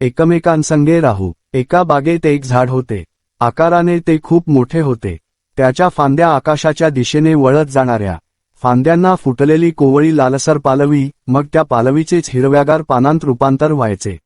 एकमेकांसंगे राहू. एका बागेत एक झाड होते. आकाराने ते खूप मोठे होते. त्याच्या फांद्या आकाशाच्या दिशेने वळत जाणाऱ्या. फांद्यांना फुटलेली कोवळी लालसर पालवी, मग त्या पालवीचेच हिरव्यागार पानांत रूपांतर व्हायचे.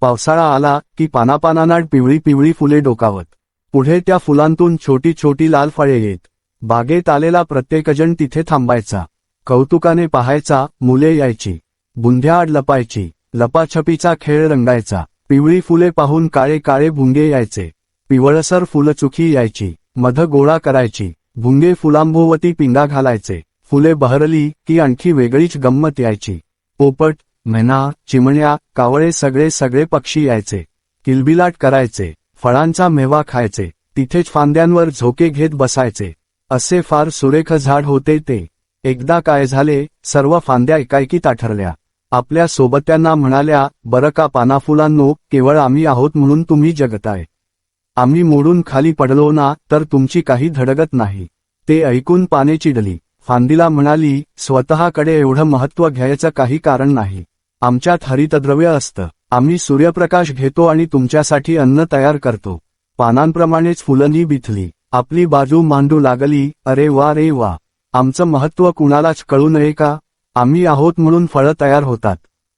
पावसाळा आला की पानापानांना पिवळी पिवळी फुले डोकावत. पुढे त्या फुलांतून छोटी छोटी लाल फळे येत. बागेत आलेला प्रत्येकजण तिथे थांबायचा. कौतुकाने पाहायचा. मुले यायची. बुंध्याआड लपायची. लपाछपीचा खेळ रंगायचा. पिवळी फुले पाहून काळे काळे भुंगे यायचे. पिवळसर फुलचुकी यायची. मध गोळा करायची. भुंगे फुलांभोवती पिंगा घालायचे. फुले बहरली की आणखी वेगळीच गंमत यायची. पोपट, मैना, चिमण्या, कावळे सगळे पक्षी यायचे. किलबिलाट करायचे. फळांचा मेवा खायचे. तिथेच फांद्यांवर झोके घेत बसायचे. असे फार सुरेख झाड होते ते. एकदा काय झाले, सर्व फांद्या एकाएकी ताठरल्या. आपल्या सोबत्यांना म्हणाल्या, बरं का पानाफुलांनो, केवळ आम्ही आहोत म्हणून तुम्ही जगताय. आम्ही मोडून खाली पडलो ना तर तुमची काही धडगत नाही. ते ऐकून पाने चिडली. फांदीला म्हणाली, स्वतःकडे एवढं महत्त्व घ्यायचं काही कारण नाही. आमच्यात हरितद्रव्य असतं. आम्ही सूर्यप्रकाश घेतो आणि तुमच्यासाठी अन्न तयार करतो. पानांप्रमाणेच फुलंही बिथली. आपली बाजू मांडू लागली. अरे वा रे वा, आमचं महत्त्व कुणालाच कळू नये का? आम्ही आहोत म्हणून फळं तयार होतात.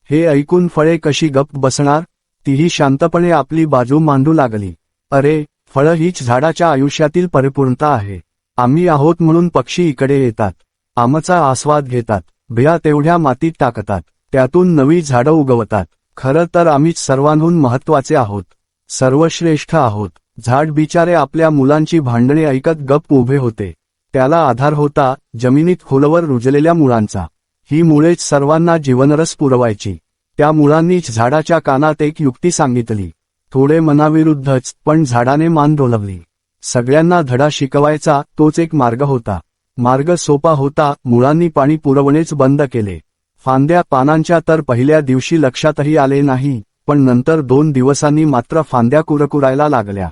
हे ऐकून फळे कशी गप्प बसणार? तीही शांतपणे आपली बाजू मांडू लागली. अरे, फळं हीच झाडाच्या आयुष्यातील परिपूर्णता आहे. आम्ही आहोत म्हणून पक्षी इकडे येतात. आमचा आस्वाद घेतात. बिया तेवढ्या मातीत टाकतात. त्यातून नवी झाडं उगवतात. खरं तर आम्हीच सर्वांहून महत्त्वाचे आहोत. सर्वश्रेष्ठ आहोत. झाड बिचारे आपल्या मुलांची भांडणे ऐकत गप्प उभे होते. त्याला आधार होता जमिनीत खोलवर रुजलेल्या मुळांचा. ही मुळेच सर्वांना जीवनरस पुरवायची. त्या मुळांनीच झाडाच्या कानात एक युक्ती सांगितली. थोडे मनाविरुद्धच, पण झाडाने मान डोलवली. सगळ्यांना धडा शिकवायचा तोच एक मार्ग होता. मार्ग सोपा होता. मुळांनी पाणी पुरवणेच बंद केले. फांद्या पानांच्या तर पहिल्या दिवशी लक्षातही आले नाही, पण नंतर 2 दिवसांनी मात्र फांद्या कुरकुरायला लागल्या.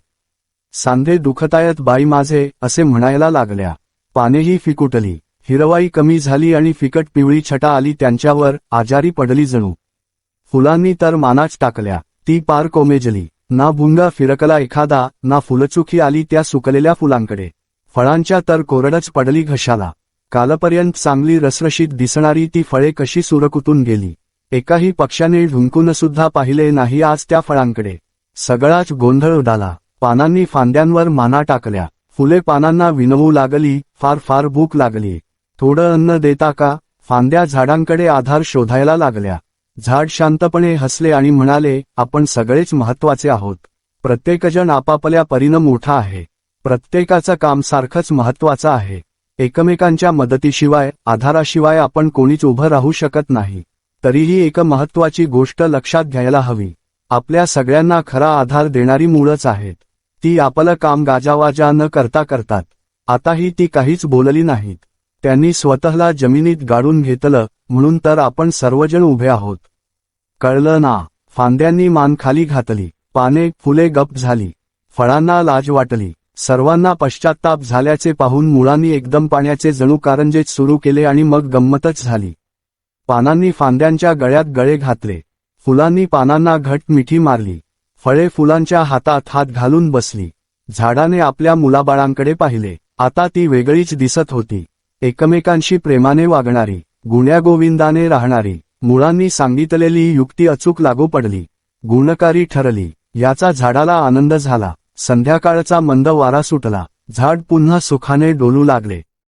सांधे दुखतायत बाई माझे, असे म्हणायला लागल्या. पानेही फिकुटली. हिरवाई कमी झाली आणि फिकट पिवळी छटा आली त्यांच्यावर. आजारी पडली जणू. फुलांनी तर मानाच टाकल्या. ती पार कोमेजली. ना भुंगा फिरकला एखादा, ना फुलचुकी आली त्या सुकलेल्या फुलांकडे. फळांच्या तर कोरडच पडली घशाला. कालपर्यंत चांगली रसरशीत दिसणारी ती फळे कशी सुरकुतून गेली. एकाही पक्षाने ढुंकून सुद्धा पाहिले नाही आज त्या फळांकडे. सगळाच गोंधळ उडाला. पानांनी फांद्यांवर माना टाकल्या. फुले पानांना विनवू लागली. फार फार भूक लागली. थोडं अन्न देता का? फांद्या झाडांकडे आधार शोधायला लागल्या. झाड शांतपणे हसले आणि म्हणाले, आपण सगळेच महत्त्वाचे आहोत. प्रत्येकजण आपापल्या परीनं मोठा आहे. प्रत्येकाचं काम सारखंच महत्त्वाचं आहे. एकमेकांच्या मदतीशिवाय, आधाराशिवाय आपण कोणीच उभं राहू शकत नाही. तरीही एक महत्त्वाची गोष्ट लक्षात घ्यायला हवी. आपल्या सगळ्यांना खरा आधार देणारी मुळंच आहेत. ती आपलं काम गाजावाजा न करता करतात. आताही ती काहीच बोलली नाहीत. त्यांनी स्वतःला जमिनीत गाडून घेतलं, म्हणून तर आपण सर्वजण उभे आहोत. कळलं ना? फांद्यांनी मान खाली घातली. पाने, फुले गप्प झाली. फळांना लाज वाटली. सर्वांना पश्चात्ताप झाल्याचे पाहून मुळांनी एकदम पाण्याचे जणू कारंजेच सुरू केले आणि मग गंमतच झाली. पानांनी फांद्यांच्या गळ्यात गळे घातले. फुलांनी पानांना घट मिठी मारली. फळे फुलांच्या हातात हात घालून बसली. झाडाने आपल्या मुलाबाळांकडे पाहिले. आता ती वेगळीच दिसत होती. एकमेकांशी प्रेमाने वागणारी, गुण्यागोविंदाने राहणारी. मुळांनी सांगितलेली युक्ती अचूक लागू पडली. गुणकारी ठरली. याचा झाडाला आनंद झाला. संध्याकाळचा मंद वारा सुटला. झाड पुन्हा सुखाने डोलू लागले.